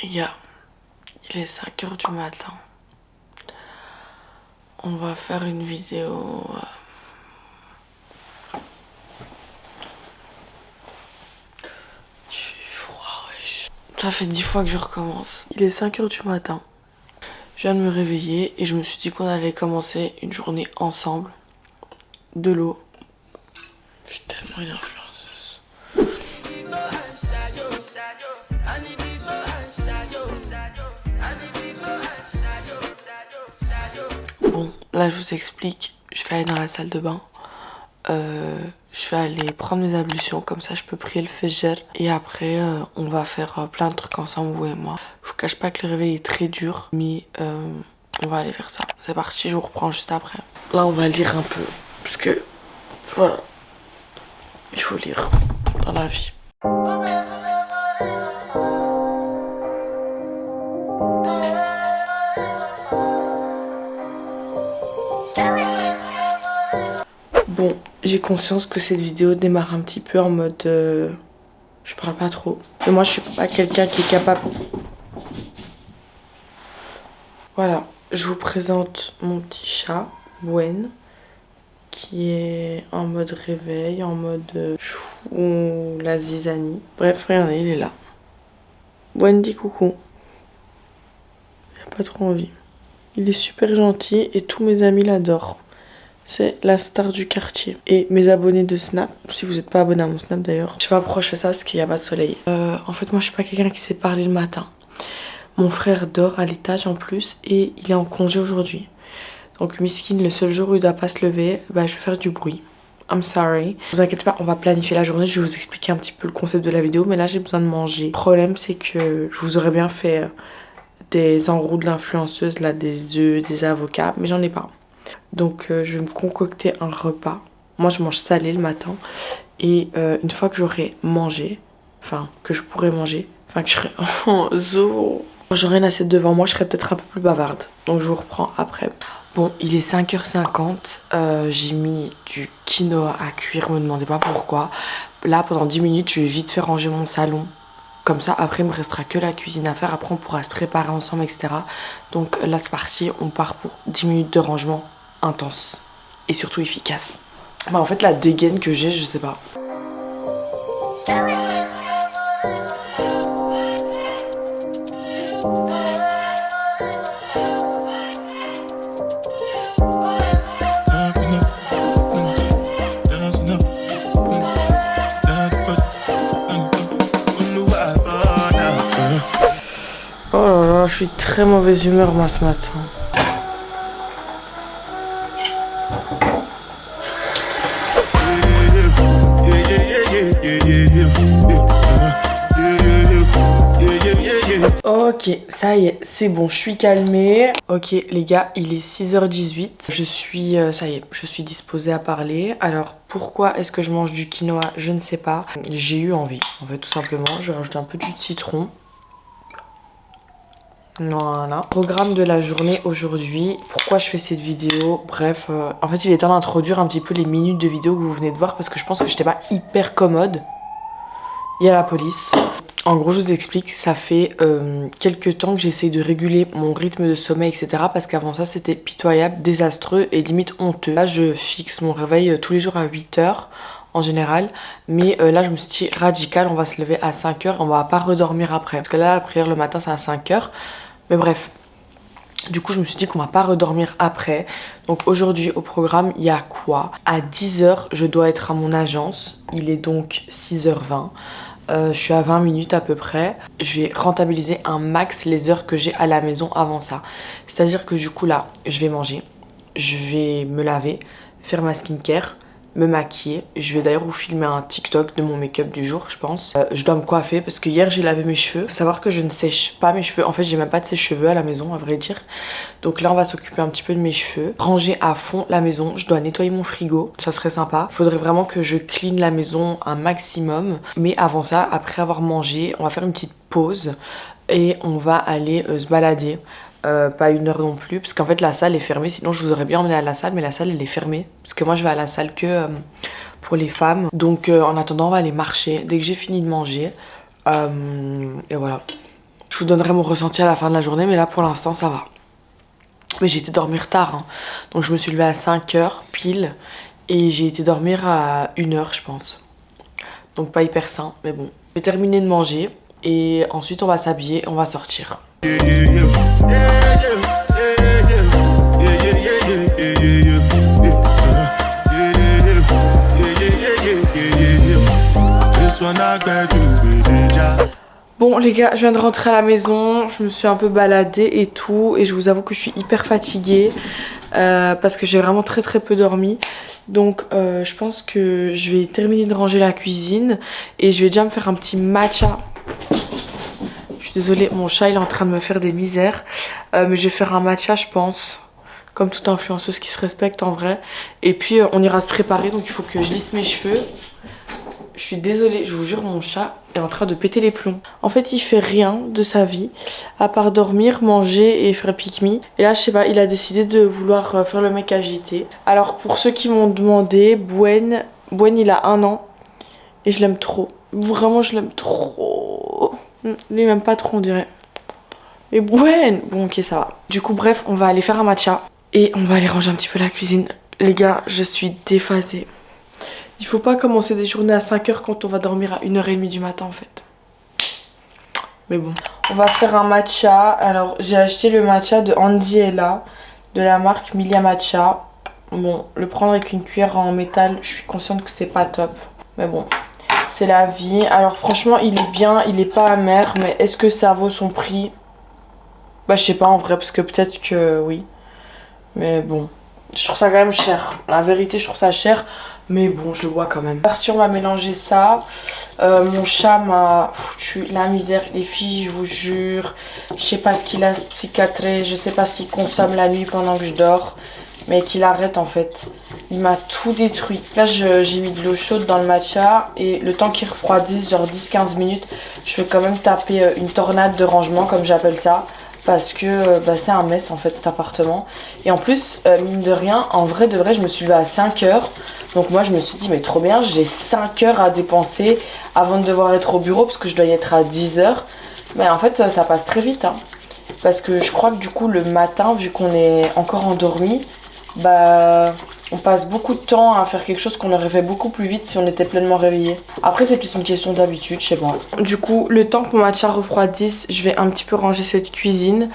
Les gars, il est 5 h du matin. On va faire une vidéo. Il fait froid, wesh. Ça fait 10 fois que je recommence. Il est 5 h du matin. Je viens de me réveiller et je me suis dit qu'on allait commencer une journée ensemble. De l'eau. Je suis tellement une influenceuse. Bon, là je vous explique. Je vais aller dans la salle de bain. Je vais aller prendre mes ablutions, comme ça je peux prier le Fajr. Et après, on va faire plein de trucs ensemble, vous et moi. Je vous cache pas que le réveil est très dur, mais on va aller faire ça. C'est parti, je vous reprends juste après. Là, on va lire un peu, parce que voilà, il faut lire dans la vie. Bon, j'ai conscience que cette vidéo démarre un petit peu en mode je parle pas trop. Mais moi je suis pas quelqu'un qui est capable. Voilà, je vous présente mon petit chat, Bwen, qui est en mode réveil, en mode chou, la zizanie. Bref, regardez, il est là. Bwen dit coucou. J'ai pas trop envie. Il est super gentil et tous mes amis l'adorent. C'est la star du quartier. Et mes abonnés de Snap, si vous n'êtes pas abonné à mon Snap d'ailleurs, je sais pas pourquoi je fais ça parce qu'il n'y a pas de soleil. En fait, moi je suis pas quelqu'un qui sait parler le matin. Mon frère dort à l'étage en plus et il est en congé aujourd'hui. Donc Miskin, le seul jour où il doit pas se lever, bah, je vais faire du bruit. I'm sorry. Ne vous inquiétez pas, on va planifier la journée. Je vais vous expliquer un petit peu le concept de la vidéo. Mais là, j'ai besoin de manger. Le problème, c'est que je vous aurais bien fait des enroues de l'influenceuse, là, des œufs, des avocats. Mais j'en ai pas. Donc je vais me concocter un repas. Moi je mange salé le matin. Et une fois que j'aurai mangé, enfin que je pourrai manger, enfin que je serai en zo, quand j'aurai une assiette devant moi, je serai peut-être un peu plus bavarde. Donc je vous reprends après. Bon, il est 5 h 50. J'ai mis du quinoa à cuire, me demandez pas pourquoi. Là pendant 10 minutes je vais vite faire ranger mon salon. Comme ça, après, il me restera que la cuisine à faire. Après, on pourra se préparer ensemble, etc. Donc là, c'est parti. On part pour 10 minutes de rangement intense. Et surtout efficace. Bah, en fait, la dégaine que j'ai, je sais pas. Oh là là, je suis très mauvaise humeur moi ce matin. Ok, ça y est, c'est bon, je suis calmée. Ok les gars, il est 6 h 18. Je suis, ça y est, je suis disposée à parler. Alors pourquoi est-ce que je mange du quinoa? Je ne sais pas. J'ai eu envie, en fait tout simplement. Je vais rajouter un peu de jus de citron. Voilà. Programme de la journée aujourd'hui. Pourquoi je fais cette vidéo? Bref, en fait il est temps d'introduire un petit peu les minutes de vidéo que vous venez de voir parce que je pense que j'étais pas hyper commode. Il y a la police. En gros, je vous explique, ça fait quelques temps que j'essaye de réguler mon rythme de sommeil, etc. Parce qu'avant ça, c'était pitoyable, désastreux et limite honteux. Là, je fixe mon réveil tous les jours à 8 h en général. Mais là, je me suis dit, radical, on va se lever à 5 h, on va pas redormir après. Parce que là, la prière le matin, c'est à 5 h. Mais bref. Du coup, je me suis dit qu'on va pas redormir après. Donc aujourd'hui, au programme, il y a quoi? À 10 h, je dois être à mon agence. Il est donc 6 h 20. Je suis à 20 minutes à peu près. Je vais rentabiliser un max les heures que j'ai à la maison avant ça. C'est-à-dire que du coup là, je vais manger, je vais me laver, faire ma skincare, me maquiller. Je vais d'ailleurs vous filmer un TikTok de mon make-up du jour, je pense. Je dois me coiffer parce que hier j'ai lavé mes cheveux. Faut savoir que je ne sèche pas mes cheveux. En fait, j'ai même pas de sèche-cheveux à la maison, à vrai dire. Donc là, on va s'occuper un petit peu de mes cheveux. Ranger à fond la maison. Je dois nettoyer mon frigo. Ça serait sympa. Faudrait vraiment que je clean la maison un maximum. Mais avant ça, après avoir mangé, on va faire une petite pause et on va aller se balader. Pas 1 heure non plus, parce qu'en fait la salle est fermée. Sinon je vous aurais bien emmené à la salle, mais la salle elle est fermée. Parce que moi je vais à la salle que pour les femmes. Donc en attendant on va aller marcher dès que j'ai fini de manger. Et voilà. Je vous donnerai mon ressenti à la fin de la journée, mais là pour l'instant ça va. Mais j'ai été dormir tard, hein. Donc je me suis levée à 5h pile et j'ai été dormir à 1h je pense. Donc pas hyper sain, mais bon. Je vais terminer de manger et ensuite on va s'habiller, on va sortir. Bon les gars, je viens de rentrer à la maison, je me suis un peu baladée et tout, et je vous avoue que je suis hyper fatiguée parce que j'ai vraiment très peu dormi. Donc je pense que je vais terminer de ranger la cuisine et je vais déjà me faire un petit matcha. Je suis désolée, mon chat il est en train de me faire des misères, mais je vais faire un matcha je pense, comme toute influenceuse qui se respecte en vrai. Et puis on ira se préparer, donc il faut que je lisse mes cheveux. Je suis désolée, je vous jure, mon chat est en train de péter les plombs. En fait, il fait rien de sa vie, à part dormir, manger et faire pique-me. Et là, je sais pas, il a décidé de vouloir faire le mec agité. Alors, pour ceux qui m'ont demandé, Bwen, il a 1 an. Et je l'aime trop. Vraiment, je l'aime trop. Lui, il m'aime pas trop, on dirait. Mais Bwen! Bon, ok, ça va. Du coup, bref, on va aller faire un matcha. Et on va aller ranger un petit peu la cuisine. Les gars, je suis déphasée. Il faut pas commencer des journées à 5h quand on va dormir à 1h30 du matin en fait. Mais bon. On va faire un matcha. Alors j'ai acheté le matcha de Andy Ella de la marque Milia Matcha. Bon, le prendre avec une cuillère en métal, je suis consciente que c'est pas top. Mais bon, c'est la vie. Alors franchement, il est bien, il est pas amer. Mais est-ce que ça vaut son prix? Bah je sais pas en vrai, parce que peut-être que oui. Mais bon, je trouve ça quand même cher. La vérité, je trouve ça cher. Mais bon, je le vois quand même. Arthur m'a mélangé ça. Mon chat m'a foutu la misère. Les filles, je vous jure. Je sais pas ce qu'il a psychiatré. Je sais pas ce qu'il consomme la nuit pendant que je dors. Mais qu'il arrête en fait. Il m'a tout détruit. Là, j'ai mis de l'eau chaude dans le matcha. Et le temps qu'il refroidisse, genre 10-15 minutes, je vais quand même taper une tornade de rangement, comme j'appelle ça. Parce que bah, c'est un mess en fait cet appartement. Et en plus, mine de rien, en vrai de vrai, je me suis levée à 5h. Donc moi je me suis dit mais trop bien, j'ai 5 heures à dépenser avant de devoir être au bureau parce que je dois y être à 10h. Mais en fait ça passe très vite hein. Parce que je crois que du coup le matin, vu qu'on est encore endormi, bah on passe beaucoup de temps à faire quelque chose qu'on aurait fait beaucoup plus vite si on était pleinement réveillé. Après c'est une question d'habitude, je sais pas. Du coup le temps que mon matcha refroidisse, je vais un petit peu ranger cette cuisine.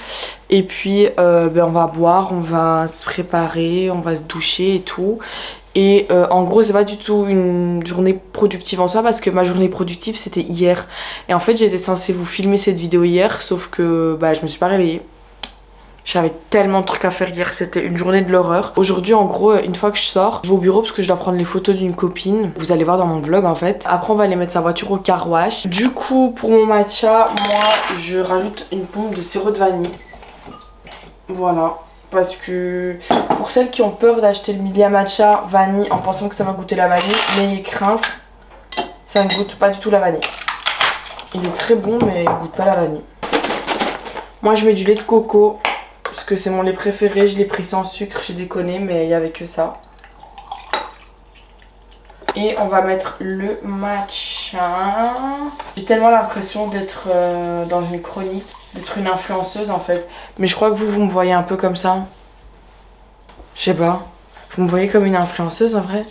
Et puis ben, on va boire, on va se préparer, on va se doucher et tout. Et en gros c'est pas du tout une journée productive en soi parce que ma journée productive c'était hier. Et en fait j'étais censée vous filmer cette vidéo hier sauf que bah, je me suis pas réveillée. J'avais tellement de trucs à faire hier, c'était une journée de l'horreur. Aujourd'hui en gros une fois que je sors, je vais au bureau parce que je dois prendre les photos d'une copine. Vous allez voir dans mon vlog en fait. Après on va aller mettre sa voiture au car wash. Du coup pour mon matcha, moi je rajoute une pompe de sirop de vanille. Voilà. Parce que pour celles qui ont peur d'acheter le Milia Matcha vanille en pensant que ça va goûter la vanille, n'ayez crainte, ça ne goûte pas du tout la vanille. Il est très bon mais il ne goûte pas la vanille. Moi je mets du lait de coco parce que c'est mon lait préféré, je l'ai pris sans sucre, j'ai déconné mais il n'y avait que ça. Et on va mettre le matcha. J'ai tellement l'impression d'être dans une chronique, d'être une influenceuse en fait. Mais je crois que vous me voyez un peu comme ça. Je sais pas. Vous me voyez comme une influenceuse en vrai?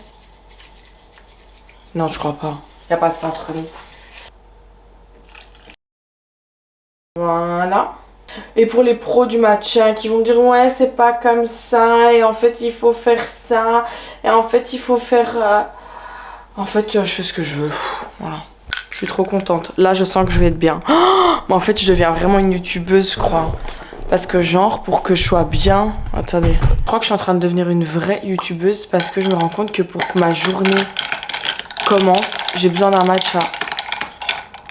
Non, je crois pas. Y a pas de ça entre nous. Voilà. Et pour les pros du matcha qui vont me dire ouais c'est pas comme ça et en fait il faut faire ça et en fait il faut faire... En fait, je fais ce que je veux. Voilà. Je suis trop contente. Là, je sens que je vais être bien. Oh, mais en fait, je deviens vraiment une youtubeuse, je crois. Parce que genre, pour que je sois bien... Attendez. Je crois que je suis en train de devenir une vraie youtubeuse parce que je me rends compte que pour que ma journée commence, j'ai besoin d'un matcha.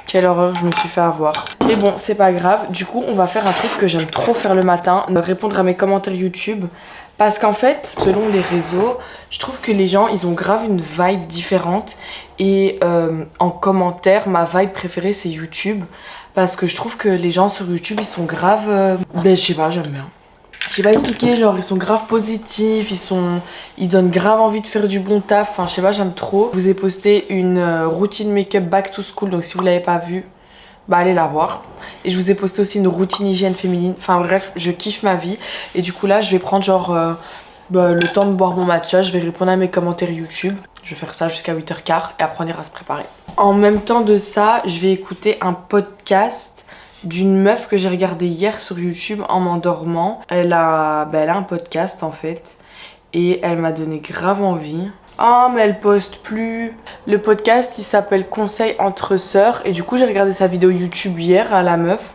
Quelle horreur, je me suis fait avoir. Mais bon, c'est pas grave. Du coup, on va faire un truc que j'aime trop faire le matin. Répondre à mes commentaires YouTube. Parce qu'en fait, selon les réseaux, je trouve que les gens, ils ont grave une vibe différente. Et en commentaire, ma vibe préférée, c'est YouTube. Parce que je trouve que les gens sur YouTube, ils sont grave... Ben, je sais pas, j'aime bien. Je sais pas expliquer, genre, ils sont grave positifs, ils donnent grave envie de faire du bon taf. Enfin, je sais pas, j'aime trop. Je vous ai posté une routine make-up back to school, donc si vous l'avez pas vue, bah allez la voir. Et je vous ai posté aussi une routine hygiène féminine. Enfin bref, je kiffe ma vie. Et du coup là, je vais prendre genre le temps de boire mon matcha. Je vais répondre à mes commentaires YouTube. Je vais faire ça jusqu'à 8h15 et après on ira se préparer. En même temps de ça, je vais écouter un podcast d'une meuf que j'ai regardé hier sur YouTube en m'endormant. Elle a un podcast en fait. Et elle m'a donné grave envie. Oh mais elle poste plus. Le podcast il s'appelle Conseil entre sœurs. Et du coup j'ai regardé sa vidéo YouTube hier à la meuf.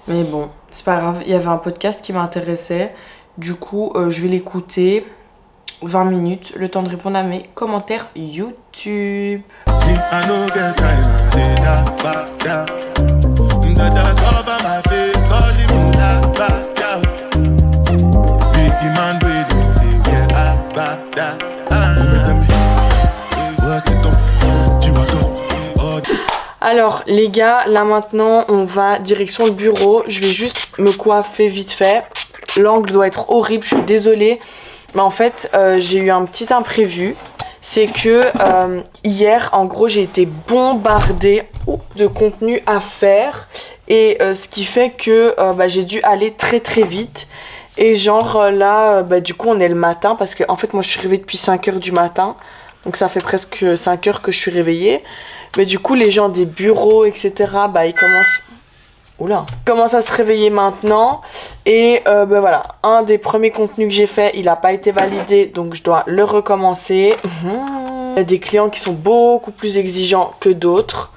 Mais bon, c'est pas grave, il y avait un podcast qui m'intéressait. Du coup je vais l'écouter 20 minutes, le temps de répondre à mes commentaires YouTube. Alors les gars, là maintenant on va direction le bureau. Je vais juste me coiffer vite fait. L'angle doit être horrible, je suis désolée. Mais en fait j'ai eu un petit imprévu. C'est que hier en gros j'ai été bombardée de contenu à faire. Et ce qui fait que j'ai dû aller très très vite. Et genre là du coup on est le matin. Parce que en fait moi je suis réveillée depuis 5h du matin. Donc ça fait presque 5 heures que je suis réveillée. Mais du coup les gens des bureaux etc. Ils commencent à se réveiller maintenant. Et voilà, un des premiers contenus que j'ai fait il n'a pas été validé. Donc je dois le recommencer. Il y a des clients qui sont beaucoup plus exigeants que d'autres.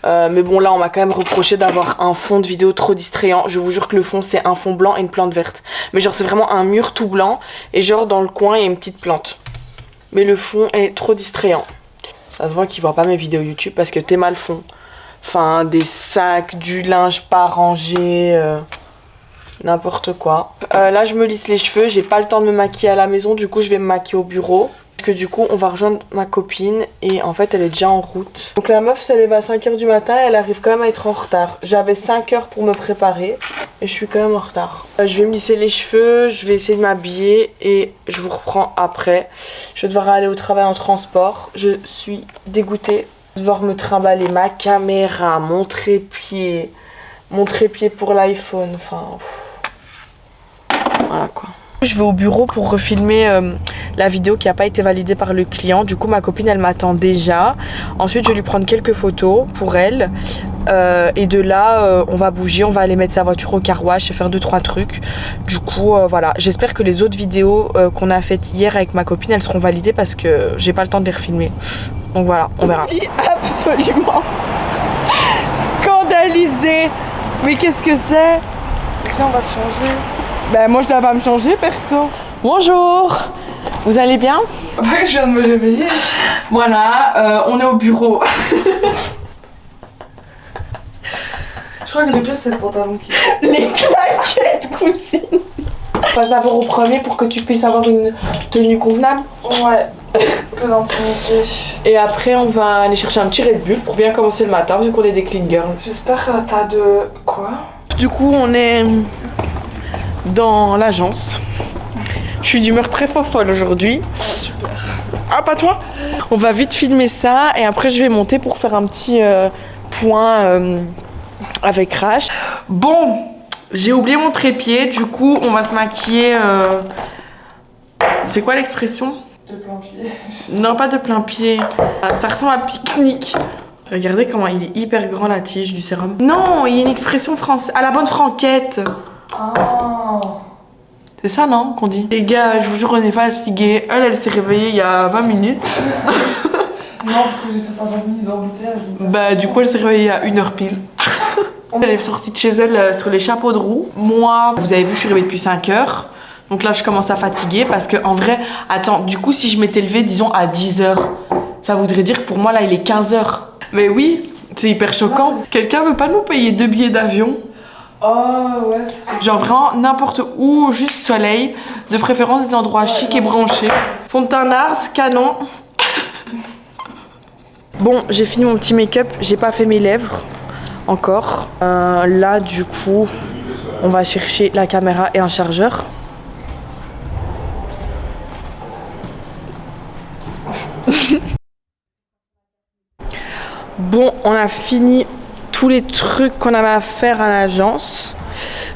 Mais bon là on m'a quand même reproché d'avoir un fond de vidéo trop distrayant. Je vous jure que le fond c'est un fond blanc et une plante verte. Mais genre c'est vraiment un mur tout blanc. Et genre dans le coin il y a une petite plante. Mais le fond est trop distrayant. Ça se voit qu'ils voient pas mes vidéos YouTube parce que t'es mal fond. Enfin, des sacs, du linge pas rangé, n'importe quoi. Là, je me lisse les cheveux. J'ai pas le temps de me maquiller à la maison. Du coup, je vais me maquiller au bureau. Parce que du coup, on va rejoindre ma copine. Et en fait, elle est déjà en route. Donc la meuf se lève à 5h du matin. Et elle arrive quand même à être en retard. J'avais 5 heures pour me préparer. Et je suis quand même en retard. Je vais me lisser les cheveux. Je vais essayer de m'habiller. Et je vous reprends après. Je vais devoir aller au travail en transport. Je suis dégoûtée. Je vais devoir me trimballer ma caméra, mon trépied pour l'iPhone. Enfin, voilà quoi. Je vais au bureau pour refilmer la vidéo qui n'a pas été validée par le client. Du coup, ma copine, elle m'attend déjà. Ensuite, je vais lui prendre quelques photos pour elle. Et de là, on va bouger. On va aller mettre sa voiture au car wash et faire 2-3 trucs. Du coup, voilà. J'espère que les autres vidéos qu'on a faites hier avec ma copine, elles seront validées parce que j'ai pas le temps de les refilmer. Donc voilà, on verra. Je suis absolument scandalisée. Mais qu'est-ce que c'est? Là, on va changer. Ben moi je dois pas me changer perso. Bonjour. Vous allez bien? Ouais, je viens de me réveiller. Voilà, on est au bureau. Je crois que le pire c'est le pantalon qui... Les claquettes cousines. On passe d'abord au premier pour que tu puisses avoir une tenue convenable. Ouais, un peu d'intimité. Et après on va aller chercher un petit Red Bull pour bien commencer le matin vu qu'on est des clean girls. J'espère que t'as de... Quoi? Du coup on est dans l'agence. Je suis d'humeur très folle aujourd'hui. Super. Ah pas toi? On va vite filmer ça et après je vais monter pour faire un petit point avec Rash. Bon, j'ai oublié mon trépied, du coup on va se maquiller. C'est quoi l'expression? De plein pied. Non, pas de plein pied. Ça ressemble à pique-nique. Regardez comment il est hyper grand la tige du sérum. Non, il y a une expression française. À la bonne franquette. Ah. C'est ça, non, qu'on dit? Les gars, je vous jure, on est pas fatigués. Elle s'est réveillée il y a 20 minutes. Non, parce que j'ai fait 50 minutes d'embouteillage. Bah, du coup, elle s'est réveillée à 1h pile. Elle est sortie de chez elle sur les chapeaux de roue. Moi, vous avez vu, je suis réveillée depuis 5 heures. Donc là, je commence à fatiguer parce que, en vrai, attends, du coup, si je m'étais levée, disons, à 10h, ça voudrait dire que pour moi, là, il est 15h. Mais oui, c'est hyper choquant. Quelqu'un veut pas nous payer 2 billets d'avion? Oh, ouais, c'est... Genre vraiment n'importe où, juste soleil. De préférence des endroits chics et branchés. Fond de teint Nars, canon. Bon, j'ai fini mon petit make-up. J'ai pas fait mes lèvres encore. Là, du coup, on va chercher la caméra et un chargeur. Bon, on a fini tous les trucs qu'on avait à faire à l'agence.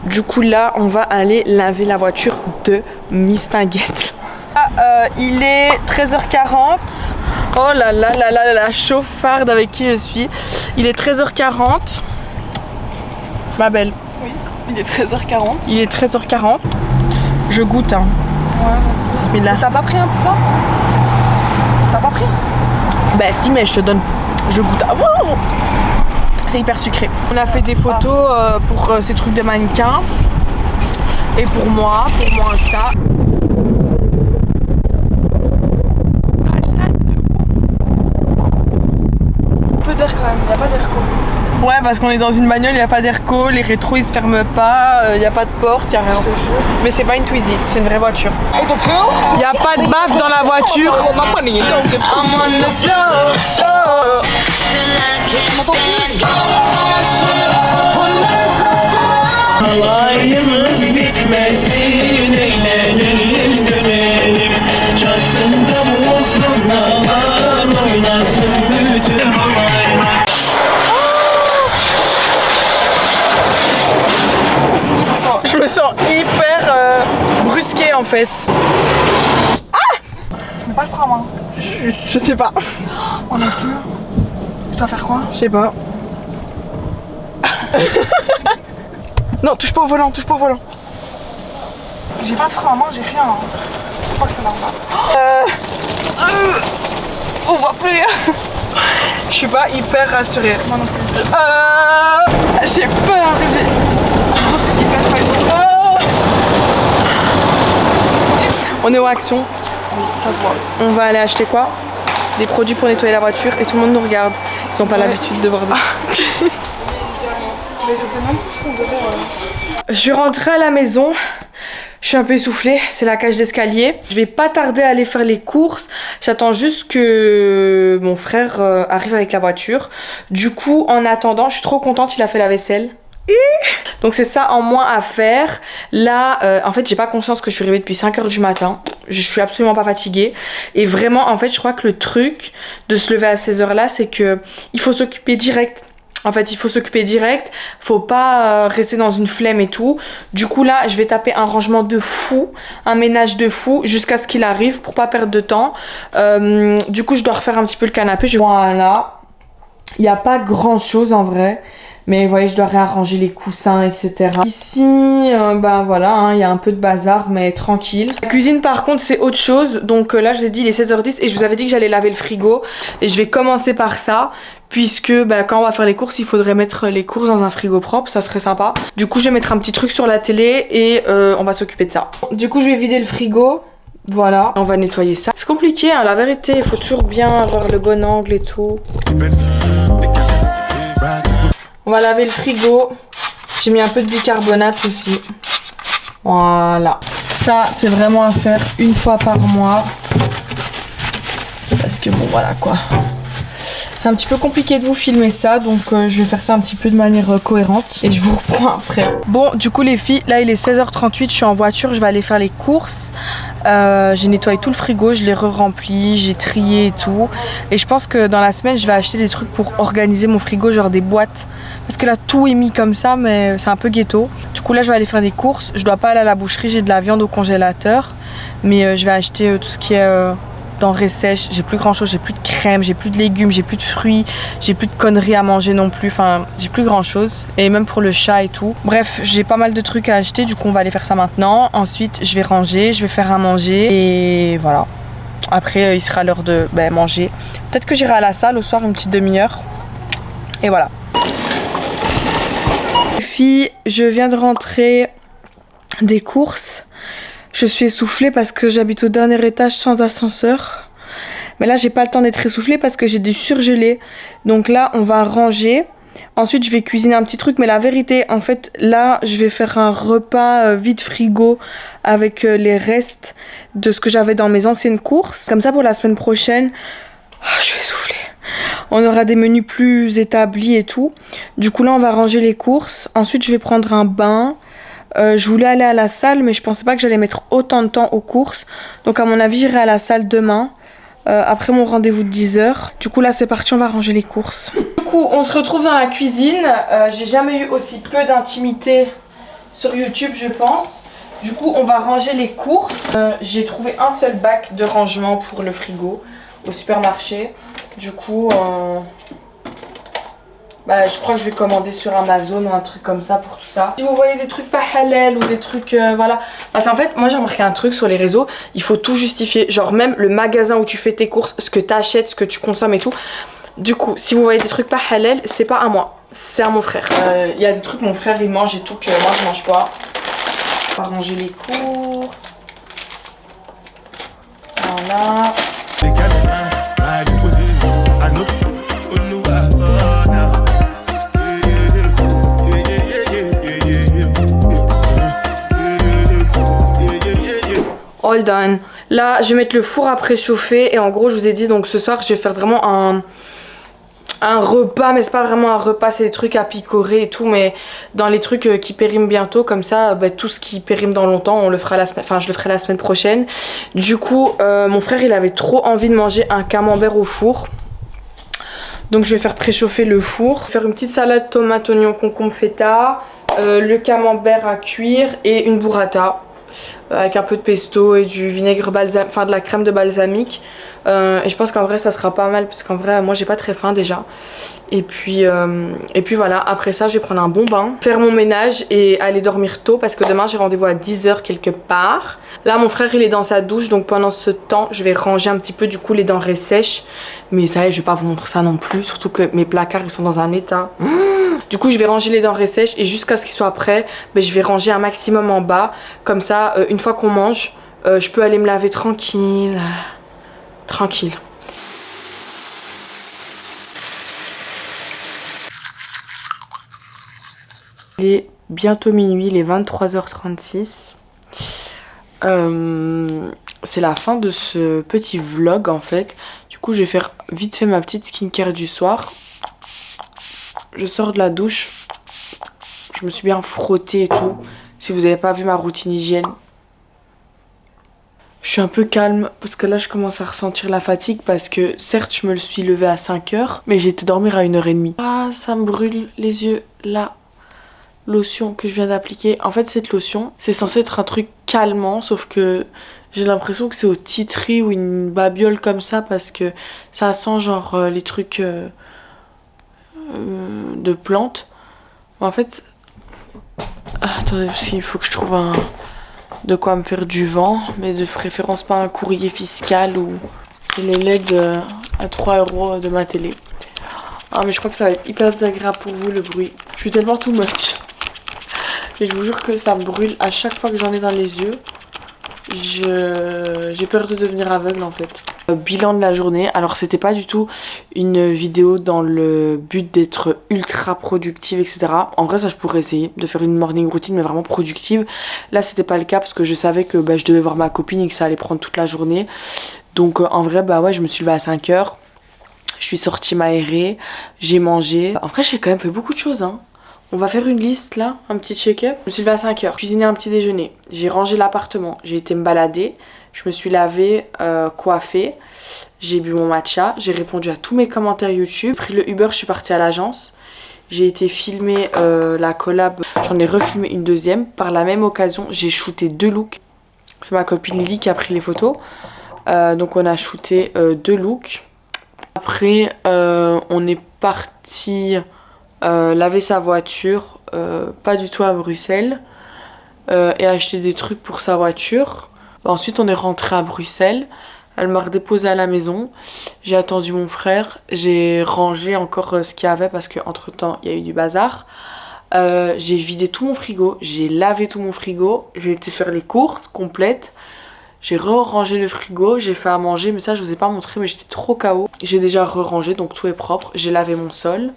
Du coup là on va aller laver la voiture de Miss Tinguette. Il est 13h40. Oh là là là là, la chauffarde avec qui je suis. Il est 13h40. Ma belle. Oui, il est 13h40. Il est 13h40. Je goûte hein. Ouais, vas-y. Bismillah. T'as pas pris un putain? T'as pas pris? Bah si mais je te donne. Je goûte. Wow, c'est hyper sucré. On a fait des photos pour ces trucs de mannequin. Et pour moi Insta. Un peu d'air quand même, il n'y a pas d'air quoi. Ouais parce qu'on est dans une bagnole, il n'y a pas d'airco, les rétros ils se ferment pas, il n'y a pas de porte, il n'y a rien. Mais c'est pas une Twizy, c'est une vraie voiture. Il n'y a pas de baffe dans la voiture. Halayımız bitmesin, eğlenelim dönelim. Casında muzlu dağlar oynasın bütün halaylar. Je me sens hyper brusquée en fait. Je mets pas le frein moi. Je sais pas. Moi non plus. Je dois faire quoi? Je sais pas. Non, touche pas au volant, touche pas au volant. J'ai pas de frein à main, j'ai rien. Je crois que c'est normal. On voit plus rien. Je suis pas hyper rassurée. Moi non plus. J'ai peur, Oh, c'est hyper fun. On est au Action. Oui, ça se voit. On va aller acheter quoi? Des produits pour nettoyer la voiture et tout le monde nous regarde. Ils ont pas l'habitude de voir des... Mais je sais même plus ce qu'on devait. Je suis rentrée à la maison. Je suis un peu essoufflée, c'est la cage d'escalier. Je vais pas tarder à aller faire les courses. J'attends juste que mon frère arrive avec la voiture. Du coup, en attendant, je suis trop contente, il a fait la vaisselle. Donc c'est ça en moins à faire. Là, en fait, j'ai pas conscience que je suis réveillée depuis 5h du matin. Je suis absolument pas fatiguée. Et vraiment, en fait, je crois que le truc de se lever à ces heures-là, c'est que il faut s'occuper direct. En fait, il faut s'occuper direct, faut pas rester dans une flemme et tout. Du coup là, je vais taper un rangement de fou, un ménage de fou, jusqu'à ce qu'il arrive pour pas perdre de temps. Du coup, je dois refaire un petit peu le canapé. Voilà, il n'y a pas grand chose en vrai. Mais vous voyez, je dois réarranger les coussins, etc. Ici, ben voilà, hein, il y a un peu de bazar, mais tranquille. La cuisine, par contre, c'est autre chose. Donc là, je vous ai dit, il est 16h10 et je vous avais dit que j'allais laver le frigo. Et je vais commencer par ça, puisque quand on va faire les courses, il faudrait mettre les courses dans un frigo propre, ça serait sympa. Du coup, je vais mettre un petit truc sur la télé et on va s'occuper de ça. Du coup, je vais vider le frigo. Voilà, on va nettoyer ça. C'est compliqué, hein, la vérité, il faut toujours bien avoir le bon angle et tout. On va laver le frigo. J'ai mis un peu de bicarbonate aussi. Voilà. Ça, c'est vraiment à faire une fois par mois. Parce que bon, voilà quoi. C'est un petit peu compliqué de vous filmer ça. Donc, je vais faire ça un petit peu de manière cohérente. Et je vous reprends après. Bon, du coup, les filles, là, il est 16h38. Je suis en voiture. Je vais aller faire les courses. J'ai nettoyé tout le frigo. Je l'ai re-rempli. J'ai trié et tout. Et je pense que dans la semaine, je vais acheter des trucs pour organiser mon frigo. Genre des boîtes. Parce que là, tout est mis comme ça. Mais c'est un peu ghetto. Du coup, là, je vais aller faire des courses. Je dois pas aller à la boucherie. J'ai de la viande au congélateur. Mais je vais acheter tout ce qui est... denrées sèches, j'ai plus grand chose, j'ai plus de crème, j'ai plus de légumes, j'ai plus de fruits, j'ai plus de conneries à manger non plus, enfin j'ai plus grand chose, et même pour le chat et tout. Bref, j'ai pas mal de trucs à acheter, du coup on va aller faire ça maintenant. Ensuite je vais ranger, je vais faire à manger et voilà. Après il sera l'heure de manger. Peut-être que j'irai à la salle au soir une petite demi-heure. Et voilà. Les filles, je viens de rentrer des courses. Je suis essoufflée parce que j'habite au dernier étage sans ascenseur. Mais là, j'ai pas le temps d'être essoufflée parce que j'ai du surgelé. Donc là, on va ranger. Ensuite, je vais cuisiner un petit truc. Mais la vérité, en fait, là, je vais faire un repas vide frigo avec les restes de ce que j'avais dans mes anciennes courses. Comme ça, pour la semaine prochaine, je suis essoufflée. On aura des menus plus établis et tout. Du coup, là, on va ranger les courses. Ensuite, je vais prendre un bain. Je voulais aller à la salle mais je pensais pas que j'allais mettre autant de temps aux courses, donc à mon avis j'irai à la salle demain. après mon rendez-vous de 10h. Du coup là c'est parti, on va ranger les courses. Du coup on se retrouve dans la cuisine. J'ai jamais eu aussi peu d'intimité sur YouTube je pense. Du coup on va ranger les courses. J'ai trouvé un seul bac de rangement pour le frigo au supermarché. Du coup je crois que je vais commander sur Amazon ou un truc comme ça pour tout ça. Si vous voyez des trucs pas halal ou des trucs voilà. Parce qu'en fait moi j'ai remarqué un truc sur les réseaux. Il faut tout justifier. Genre même le magasin où tu fais tes courses, ce que tu achètes, ce que tu consommes et tout. Du coup si vous voyez des trucs pas halal, c'est pas à moi, c'est à mon frère. Il y a des trucs mon frère il mange et tout que moi je mange pas. On va ranger les courses. Voilà. All done. Là je vais mettre le four à préchauffer et en gros je vous ai dit donc ce soir je vais faire vraiment un repas, mais c'est pas vraiment un repas, c'est des trucs à picorer et tout, mais dans les trucs qui périment bientôt comme ça, tout ce qui périme dans longtemps on le fera la semaine, enfin je le ferai la semaine prochaine. Du coup mon frère il avait trop envie de manger un camembert au four. Donc je vais faire préchauffer le four, faire une petite salade tomate, oignon, concombre, feta, le camembert à cuire et une burrata. Avec un peu de pesto et du vinaigre balsamique, enfin de la crème de balsamique. Et je pense qu'en vrai ça sera pas mal parce qu'en vrai moi j'ai pas très faim déjà. Et puis voilà, après ça je vais prendre un bon bain, faire mon ménage et aller dormir tôt parce que demain j'ai rendez-vous à 10h quelque part. Là mon frère il est dans sa douche donc pendant ce temps je vais ranger un petit peu du coup les denrées sèches. Mais ça y est je vais pas vous montrer ça non plus, surtout que mes placards ils sont dans un état. Du coup je vais ranger les denrées sèches et jusqu'à ce qu'ils soient prêts je vais ranger un maximum en bas. Comme ça une fois qu'on mange je peux aller me laver tranquille. Tranquille. Il est bientôt minuit, il est 23h36. C'est la fin de ce petit vlog en fait. Du coup je vais faire vite fait ma petite skincare du soir. Je sors de la douche. Je me suis bien frottée et tout. Si vous n'avez pas vu ma routine hygiène. Je suis un peu calme parce que là je commence à ressentir la fatigue parce que certes je me suis levée à 5h mais j'ai été dormir à 1h30. Ah ça me brûle les yeux. La lotion que je viens d'appliquer. En fait cette lotion c'est censé être un truc calmant sauf que j'ai l'impression que c'est au tea tree ou une babiole comme ça parce que ça sent genre les trucs de plantes. En fait attendez parce qu'il faut que je trouve de quoi me faire du vent, mais de préférence pas un courrier fiscal ou c'est le LED à 3 € de ma télé. Ah mais je crois que ça va être hyper désagréable pour vous le bruit. Je suis tellement too much. Et je vous jure que ça me brûle à chaque fois que j'en ai dans les yeux. J'ai peur de devenir aveugle en fait. Bilan de la journée. Alors c'était pas du tout une vidéo dans le but d'être ultra productive etc. En vrai ça je pourrais essayer de faire une morning routine mais vraiment productive. Là c'était pas le cas parce que je savais que je devais voir ma copine et que ça allait prendre toute la journée. Donc en vrai ouais je me suis levée à 5h. Je suis sortie m'aérer. J'ai mangé. En vrai j'ai quand même fait beaucoup de choses hein. On va faire une liste là, un petit check-up. Je me suis levée à 5h, cuisiné un petit déjeuner. J'ai rangé l'appartement, j'ai été me balader. Je me suis lavée, coiffée. J'ai bu mon matcha, j'ai répondu à tous mes commentaires YouTube. J'ai pris le Uber, je suis partie à l'agence. J'ai été filmer la collab, j'en ai refilmé une deuxième. Par la même occasion, j'ai shooté 2 looks. C'est ma copine Lily qui a pris les photos. Donc on a shooté 2 looks. Après, on est parti... laver sa voiture, pas du tout à Bruxelles, et acheter des trucs pour sa voiture. Ensuite on est rentré à Bruxelles, elle m'a redéposé à la maison, j'ai attendu mon frère, j'ai rangé encore ce qu'il y avait parce qu'entre temps il y a eu du bazar. J'ai vidé tout mon frigo, j'ai lavé tout mon frigo, j'ai été faire les courses complètes. J'ai re-rangé le frigo, j'ai fait à manger, mais ça je vous ai pas montré mais j'étais trop KO. J'ai déjà re-rangé donc tout est propre, j'ai lavé mon sol.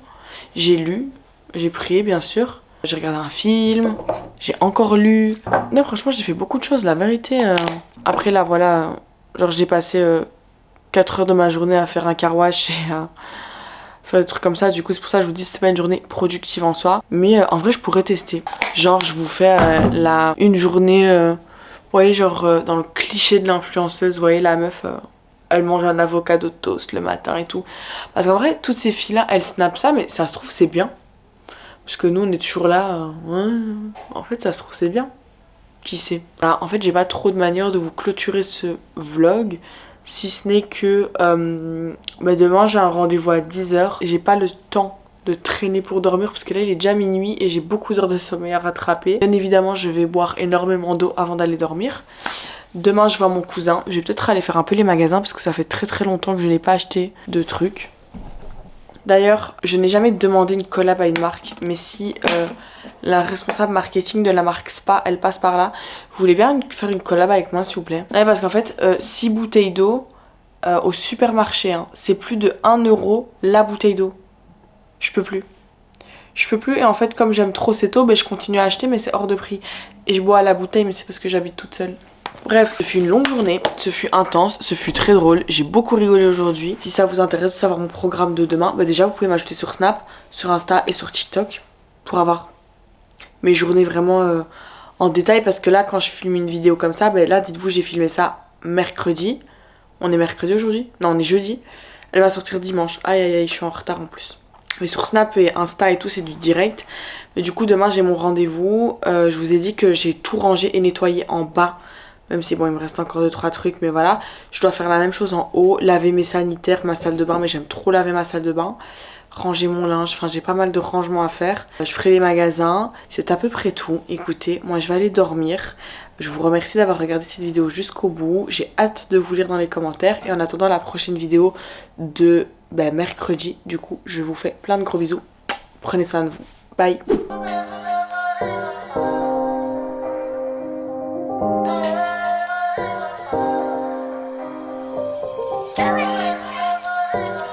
J'ai lu, j'ai prié bien sûr, j'ai regardé un film, j'ai encore lu. Non franchement j'ai fait beaucoup de choses la vérité. Après là voilà, genre j'ai passé 4 heures de ma journée à faire un car wash et à faire des trucs comme ça. Du coup c'est pour ça que je vous dis que c'était pas une journée productive en soi. Mais en vrai je pourrais tester. Genre je vous fais une journée, vous voyez genre dans le cliché de l'influenceuse, vous voyez la meuf elle mange un avocado toast le matin et tout. Parce qu'en vrai, toutes ces filles-là, elles snapent ça, mais ça se trouve, c'est bien. Parce que nous, on est toujours là. En fait, ça se trouve, c'est bien. Qui sait? Voilà, en fait, j'ai pas trop de manière de vous clôturer ce vlog. Si ce n'est que demain, j'ai un rendez-vous à 10h. J'ai pas le temps de traîner pour dormir parce que là, il est déjà minuit et j'ai beaucoup d'heures de sommeil à rattraper. Bien évidemment, je vais boire énormément d'eau avant d'aller dormir. Demain, je vois mon cousin. Je vais peut-être aller faire un peu les magasins parce que ça fait très longtemps que je n'ai pas acheté de trucs. D'ailleurs, je n'ai jamais demandé une collab à une marque, mais si la responsable marketing de la marque Spa, elle passe par là, vous voulez bien faire une collab avec moi, s'il vous plaît? Ouais, parce qu'en fait, 6 bouteilles d'eau au supermarché, hein, c'est plus de 1 € la bouteille d'eau. Je peux plus. Je peux plus, et en fait, comme j'aime trop cette eau, je continue à acheter, mais c'est hors de prix. Et je bois à la bouteille, mais c'est parce que j'habite toute seule. Bref, ce fut une longue journée, ce fut intense, ce fut très drôle, j'ai beaucoup rigolé aujourd'hui. Si ça vous intéresse de savoir mon programme de demain, déjà vous pouvez m'ajouter sur Snap, sur Insta et sur TikTok pour avoir mes journées vraiment en détail. Parce que là, quand je filme une vidéo comme ça, là, dites-vous, j'ai filmé ça mercredi. On est mercredi aujourd'hui? Non, on est jeudi. Elle va sortir dimanche. Aïe aïe aïe, je suis en retard en plus. Mais sur Snap et Insta et tout, c'est du direct. Mais du coup, demain, j'ai mon rendez-vous. Je vous ai dit que j'ai tout rangé et nettoyé en bas. Même si bon, il me reste encore 2-3 trucs, mais voilà. Je dois faire la même chose en haut, laver mes sanitaires, ma salle de bain, mais j'aime trop laver ma salle de bain. Ranger mon linge, enfin j'ai pas mal de rangements à faire. Je ferai les magasins, c'est à peu près tout. Écoutez, moi je vais aller dormir. Je vous remercie d'avoir regardé cette vidéo jusqu'au bout. J'ai hâte de vous lire dans les commentaires. Et en attendant la prochaine vidéo de mercredi, du coup, je vous fais plein de gros bisous. Prenez soin de vous. Bye. Thank you.